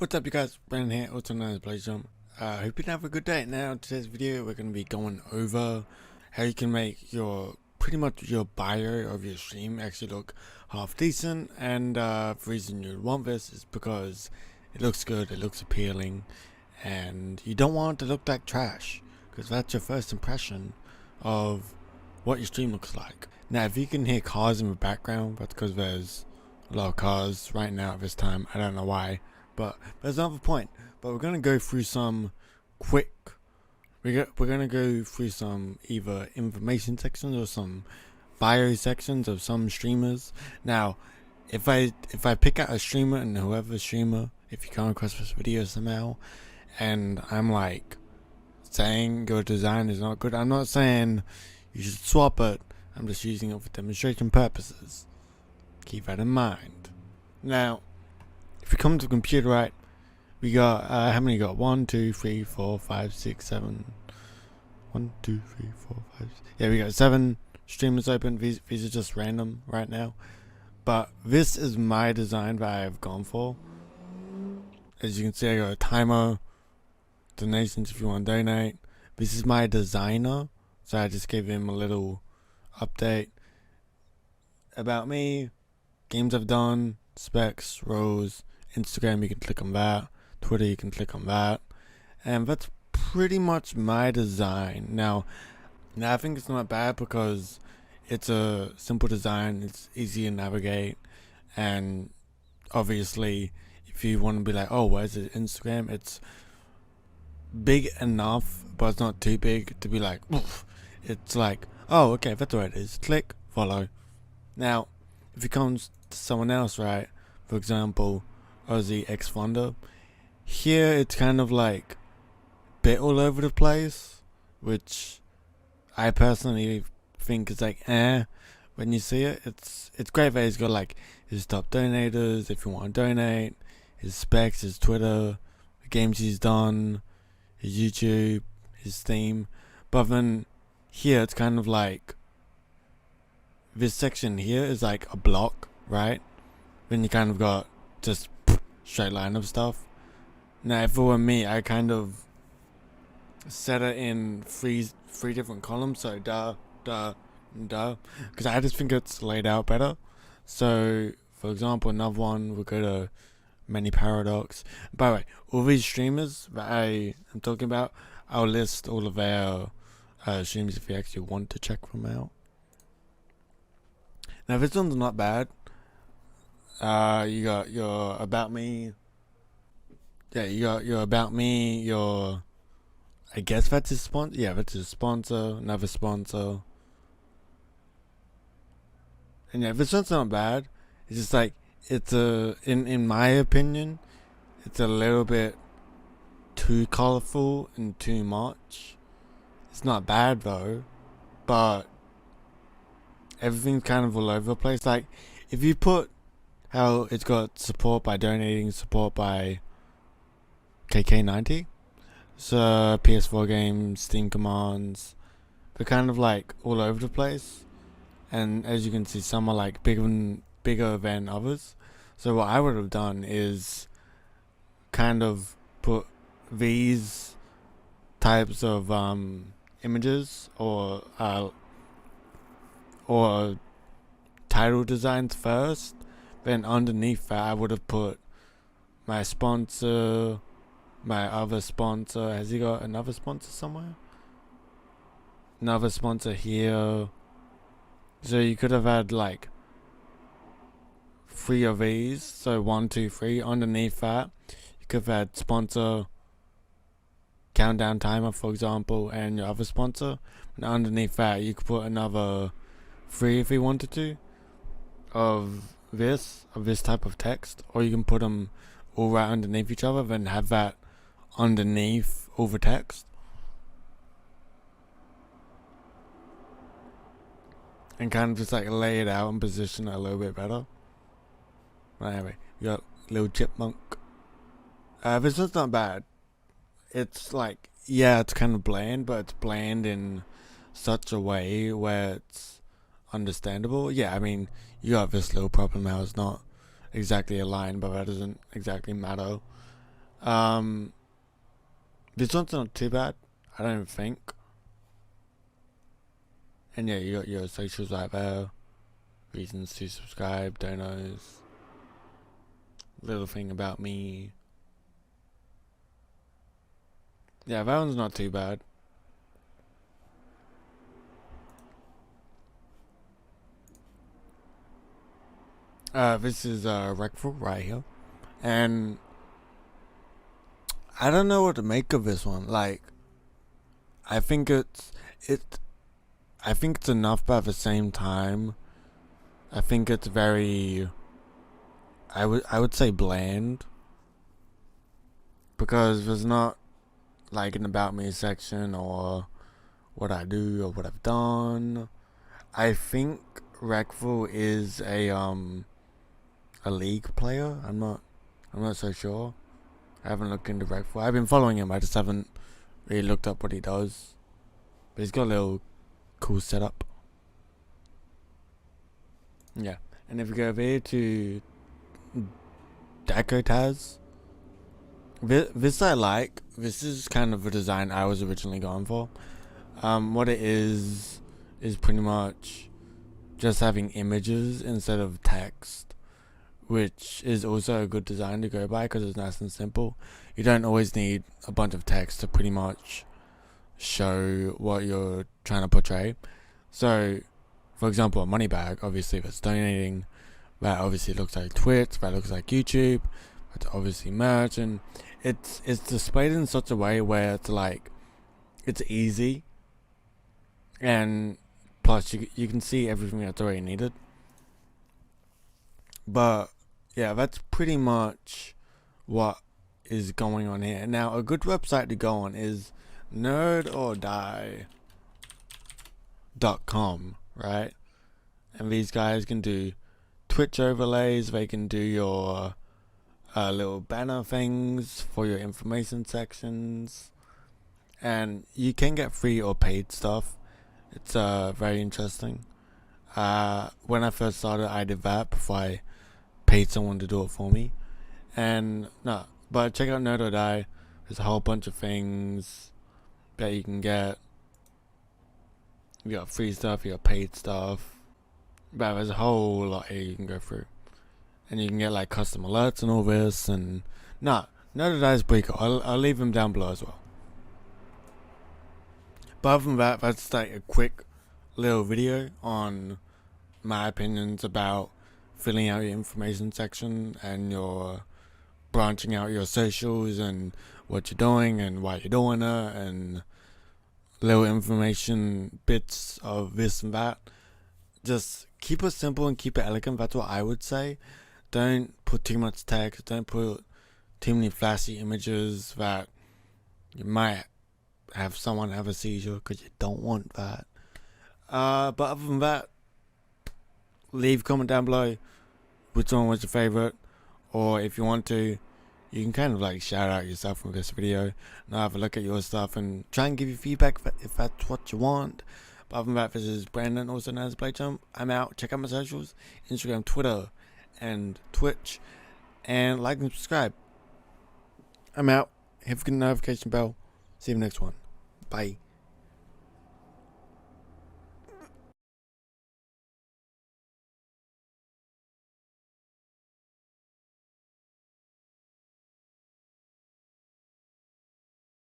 What's up, you guys? Brandon here, also known as BlazeJump. Hope you have a good day. Now, in today's video, we're going to be going over how you can make pretty much your bio of your stream actually look half decent. And the reason you'd want this is because it looks good, it looks appealing, and you don't want it to look like trash, because that's your first impression of what your stream looks like. Now, if you can hear cars in the background, that's because there's a lot of cars right now at this time. I don't know why. But there's another point. But we're gonna go through some quick. We're gonna go through some either information sections or some bio sections of some streamers. Now, if I pick out a streamer and whoever streamer, if you come across this video somehow, and I'm like saying your design is not good, I'm not saying you should swap it. I'm just using it for demonstration purposes. Keep that in mind. Now, if we come to the computer, right, we got, how many got? 1, 2, 3, 4, 5, 6, 7. 1, 2, 3, 4, 5. Yeah, we got 7 streamers open. These are just random right now. But this is my design that I've gone for. As you can see, I got a timer, donations if you want to donate. This is my designer, so I just gave him a little update about me, games I've done, specs, roles. Instagram, you can click on that. Twitter, you can click on that. And that's pretty much my design. Now I think it's not bad because it's a simple design. It's easy to navigate. And obviously, if you want to be like, oh, where's it? Instagram? It's big enough, but it's not too big to be like, oof. It's like, oh, okay, that's where it is. Click, follow. Now, if it comes to someone else, right? For example, Aussie X Fonda. Here it's kind of like bit all over the place, which I personally think is like when you see it. It's great that he's got like his top donators if you want to donate, his specs, his Twitter, the games he's done, his YouTube, his Steam. But then here it's kind of like this section here is like a block, right? Then you kind of got just straight line of stuff. Now, if it were me, I kind of set it in three different columns. So because I just think it's laid out better. So, for example, another one we'll go to Many Paradox. By the way, all these streamers that I am talking about, I'll list all of their streams if you actually want to check them out. Now, this one's not bad. You got your about me. Yeah, you got your about me, your, I guess that's his sponsor. Yeah, that's his sponsor, another sponsor. And yeah, this one's not bad. It's just like, it's in my opinion, it's a little bit too colorful and too much. It's not bad though, but everything's kind of all over the place. Like, if you put how it's got support by donating, support by KK90, so PS4 games, Steam commands, they're kind of like all over the place. And as you can see, some are like bigger than others. So what I would have done is kind of put these types of images or title designs first. Then underneath that, I would have put my sponsor, my other sponsor. Has he got another sponsor somewhere? Another sponsor here. So you could have had like 3 of these. So 1, 2, 3. Underneath that, you could have had sponsor, countdown timer, for example, and your other sponsor. And underneath that, you could put another 3 if you wanted to of this type of text, or you can put them all right underneath each other, then have that underneath all the text, and kind of just like lay it out and position it a little bit better. But anyway, we got little chipmunk. This one's not bad. It's like, yeah, it's kind of bland, but it's bland in such a way where it's understandable. Yeah, I mean, you got this little problem how it's not exactly aligned, but that doesn't exactly matter. This one's not too bad, I don't think. And yeah, you got your socials right there. Reasons to subscribe, donos. Little thing about me. Yeah, that one's not too bad. This is Rectal right here. And I don't know what to make of this one. Like, I think it's enough, but at the same time, I think it's very, I would say bland, because there's not like an about me section or what I do or what I've done. I think Rectal is a league player. I'm not so sure. I haven't looked into Rectal. I've been following him. I just haven't really looked up what he does. But he's got a little cool setup. Yeah, and if we go over here to Deco Taz, this I like. This is kind of a design I was originally going for. What it is pretty much just having images instead of text, which is also a good design to go by because it's nice and simple. You don't always need a bunch of text to pretty much show what you're trying to portray. So, for example, a money bag, obviously if it's donating, that obviously looks like Twitch, that looks like YouTube, that's obviously merch, and it's displayed in such a way where it's like, it's easy, and plus you can see everything that's already needed. But yeah, that's pretty much what is going on here. Now, a good website to go on is nerdordie.com, right? And these guys can do Twitch overlays. They can do your little banner things for your information sections, and you can get free or paid stuff. It's very interesting. When I first started, I did that before I paid someone to do it for me. And no, but check out Nerd or Die. There's a whole bunch of things that you can get. You got free stuff, you got paid stuff. But there's a whole lot here you can go through. And you can get like custom alerts and all this. And no, Nerd or Die is pretty cool. I'll leave them down below as well. But other than that, that's like a quick little video on my opinions about filling out your information section and your branching out your socials and what you're doing and why you're doing it and little information bits of this and that. Just keep it simple and keep it elegant. That's what I would say. Don't put too much text. Don't put too many flashy images that you might have someone have a seizure, because you don't want that. But other than that, leave a comment down below which one was your favorite, or if you want to, you can kind of like shout out yourself from this video and have a look at your stuff and try and give you feedback if that's what you want. But other than that, this is Brandon, also known as BlazeJump. I'm out. Check out my socials: Instagram, Twitter, and Twitch, and like and subscribe. I'm out. Hit the notification bell. See you next one. Bye.